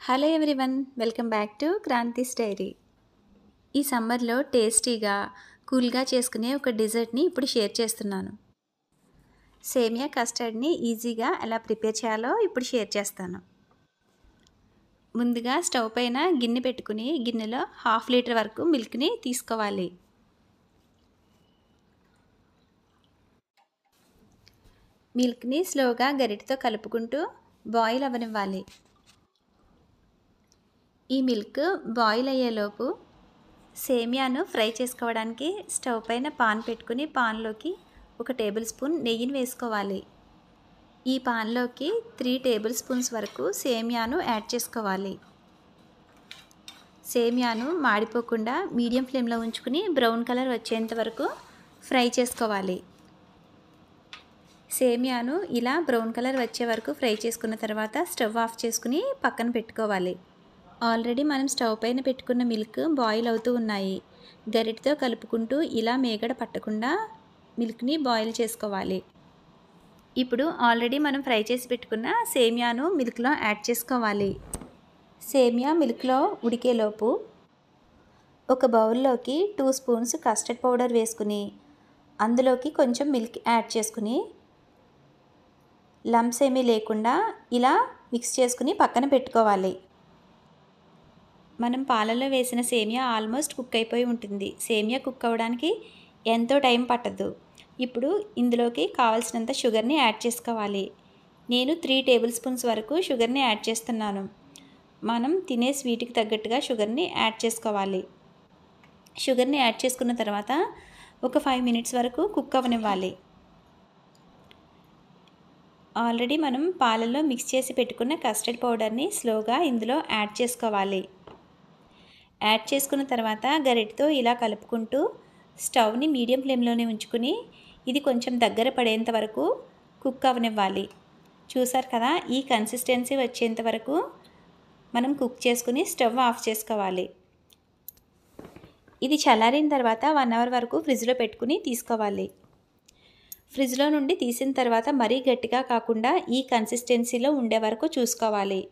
Hello everyone, welcome back to Kranti's diary. ఈ సమ్మర్లో టేస్టీగా కూల్గా చేసుకునే ఒక డిజర్ట్ని ఇప్పుడు షేర్ చేస్తున్నాను. సేమియా కస్టర్డ్ని ఈజీగా ఎలా ప్రిపేర్ చేయాలో ఇప్పుడు షేర్ చేస్తాను. ముందుగా స్టవ్ పైన గిన్నె పెట్టుకుని గిన్నెలో 1/2 లీటర్ వరకు మిల్క్ని తీసుకోవాలి. మిల్క్ని స్లోగా గరిటెతో కలుపుకుంటూ బాయిల్ అవ్వనివ్వాలి. ఈ మిల్క్ బాయిల్ అయ్యేలోపు సేమియాను ఫ్రై చేసుకోవడానికి స్టవ్ పైన పాన్ పెట్టుకుని పాన్లోకి 1 టేబుల్ స్పూన్ నెయ్యిని వేసుకోవాలి. ఈ పాన్లోకి 3 టేబుల్ స్పూన్స్ వరకు సేమియాను యాడ్ చేసుకోవాలి. సేమియాను మాడిపోకుండా మీడియం ఫ్లేమ్లో ఉంచుకుని బ్రౌన్ కలర్ వచ్చేంత వరకు ఫ్రై చేసుకోవాలి. సేమియాను ఇలా బ్రౌన్ కలర్ వచ్చే వరకు ఫ్రై చేసుకున్న తర్వాత స్టవ్ ఆఫ్ చేసుకుని పక్కన పెట్టుకోవాలి. ఆల్రెడీ మనం స్టవ్ పైన పెట్టుకున్న మిల్క్ బాయిల్ అవుతూ ఉన్నాయి. గరిటెతో కలుపుకుంటూ ఇలా మేగడ పట్టకుండా మిల్క్ని బాయిల్ చేసుకోవాలి. ఇప్పుడు ఆల్రెడీ మనం ఫ్రై చేసి పెట్టుకున్న సేమియాను మిల్క్లో యాడ్ చేసుకోవాలి. సేమియా మిల్క్లో ఉడికేలోపు ఒక బౌల్లోకి 2 స్పూన్స్ కస్టర్డ్ పౌడర్ వేసుకుని అందులోకి కొంచెం మిల్క్ యాడ్ చేసుకుని లంప్స్ ఏమీ లేకుండా ఇలా మిక్స్ చేసుకుని పక్కన పెట్టుకోవాలి. మనం పాలల్లో వేసిన సేమియా ఆల్మోస్ట్ కుక్ అయిపోయి ఉంటుంది. సేమియా కుక్ అవ్వడానికి ఎంతో టైం పట్టదు. ఇప్పుడు ఇందులోకి కావాల్సినంత షుగర్ని యాడ్ చేసుకోవాలి. నేను 3 టేబుల్ స్పూన్స్ వరకు షుగర్ని యాడ్ చేస్తున్నాను. మనం తినే స్వీట్కి తగ్గట్టుగా షుగర్ని యాడ్ చేసుకోవాలి. షుగర్ని యాడ్ చేసుకున్న తర్వాత ఒక 5 మినిట్స్ వరకు కుక్ అవ్వనివ్వాలి. ఆల్రెడీ మనం పాలల్లో మిక్స్ చేసి పెట్టుకున్న కస్టర్డ్ పౌడర్ని స్లోగా ఇందులో యాడ్ చేసుకోవాలి. యాడ్ చేసుకున్న తర్వాత గరిటెతో ఇలా కలుపుకుంటూ స్టవ్ని మీడియం ఫ్లేమ్లోనే ఉంచుకుని ఇది కొంచెం దగ్గర పడేంత వరకు కుక్ అవ్వనివ్వాలి. చూసారు కదా, ఈ కన్సిస్టెన్సీ వచ్చేంత వరకు మనం కుక్ చేసుకుని స్టవ్ ఆఫ్ చేసుకోవాలి. ఇది చల్లారిన తర్వాత 1 అవర్ వరకు ఫ్రిడ్జ్లో పెట్టుకుని తీసుకోవాలి. ఫ్రిడ్జ్లో నుండి తీసిన తర్వాత మరీ గట్టిగా కాకుండా ఈ కన్సిస్టెన్సీలో ఉండే వరకు చూసుకోవాలి.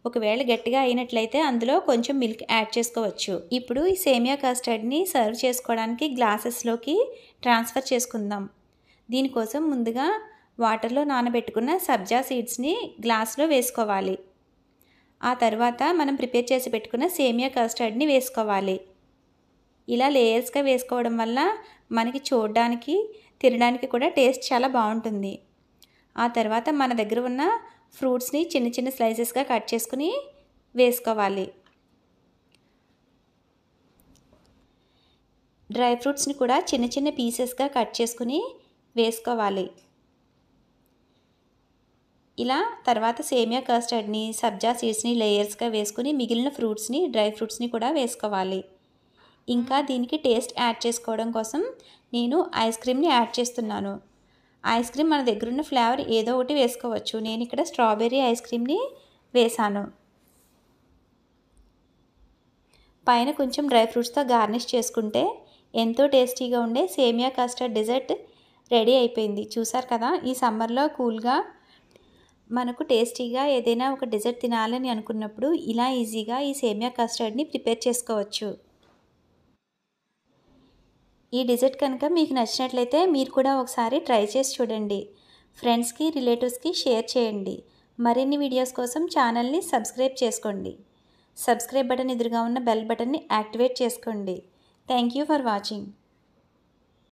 ఒకవేళ గట్టిగా అయినట్లయితే అందులో కొంచెం మిల్క్ యాడ్ చేసుకోవచ్చు. ఇప్పుడు ఈ సేమియా కస్టర్డ్ని సర్వ్ చేసుకోవడానికి గ్లాసెస్లోకి ట్రాన్స్ఫర్ చేసుకుందాం. దీనికోసం ముందుగా వాటర్లో నానబెట్టుకున్న సబ్జా సీడ్స్ని గ్లాస్లో వేసుకోవాలి. ఆ తర్వాత మనం ప్రిపేర్ చేసి పెట్టుకున్న సేమియా కస్టర్డ్ని వేసుకోవాలి. ఇలా లేయర్స్గా వేసుకోవడం వల్ల మనకి చూడడానికి తినడానికి కూడా టేస్ట్ చాలా బాగుంటుంది. ఆ తర్వాత మన దగ్గర ఉన్న ఫ్రూట్స్ని చిన్న చిన్న స్లైసెస్గా కట్ చేసుకుని వేసుకోవాలి. డ్రై ఫ్రూట్స్ని కూడా చిన్న చిన్న పీసెస్గా కట్ చేసుకుని వేసుకోవాలి. ఇలా తర్వాత సేమియా కస్టర్డ్ని సబ్జా సీడ్స్ని లేయర్స్గా వేసుకుని మిగిలిన ఫ్రూట్స్ని డ్రై ఫ్రూట్స్ని కూడా వేసుకోవాలి. ఇంకా దీనికి టేస్ట్ యాడ్ చేసుకోవడం కోసం నేను ఐస్ క్రీమ్ని యాడ్ చేస్తున్నాను. ఐస్ క్రీమ్ మన దగ్గర ఉన్న ఫ్లేవర్ ఏదో ఒకటి వేసుకోవచ్చు. నేను ఇక్కడ స్ట్రాబెర్రీ ఐస్ క్రీమ్ని వేసాను. పైన కొంచెం డ్రై ఫ్రూట్స్తో గార్నిష్ చేసుకుంటే ఎంతో టేస్టీగా ఉండే సేమియా కస్టర్డ్ డిజర్ట్ రెడీ అయిపోయింది. చూసారు కదా, ఈ సమ్మర్లో కూల్గా మనకు టేస్టీగా ఏదైనా ఒక డిజర్ట్ తినాలని అనుకున్నప్పుడు ఇలా ఈజీగా ఈ సేమియా కస్టర్డ్ని ప్రిపేర్ చేసుకోవచ్చు. ఈ డిజర్ట్ కనుక మీకు నచ్చినట్లయితే మీరు కూడా ఒకసారి ట్రై చేసి చూడండి. ఫ్రెండ్స్కి, రిలేటివ్స్కి షేర్ చేయండి. మరిన్ని వీడియోస్ కోసం ఛానల్ని సబ్స్క్రైబ్ చేసుకోండి. సబ్స్క్రైబ్ బటన్ ఎదురుగా ఉన్న బెల్ బటన్ని యాక్టివేట్ చేసుకోండి. Thank you for watching.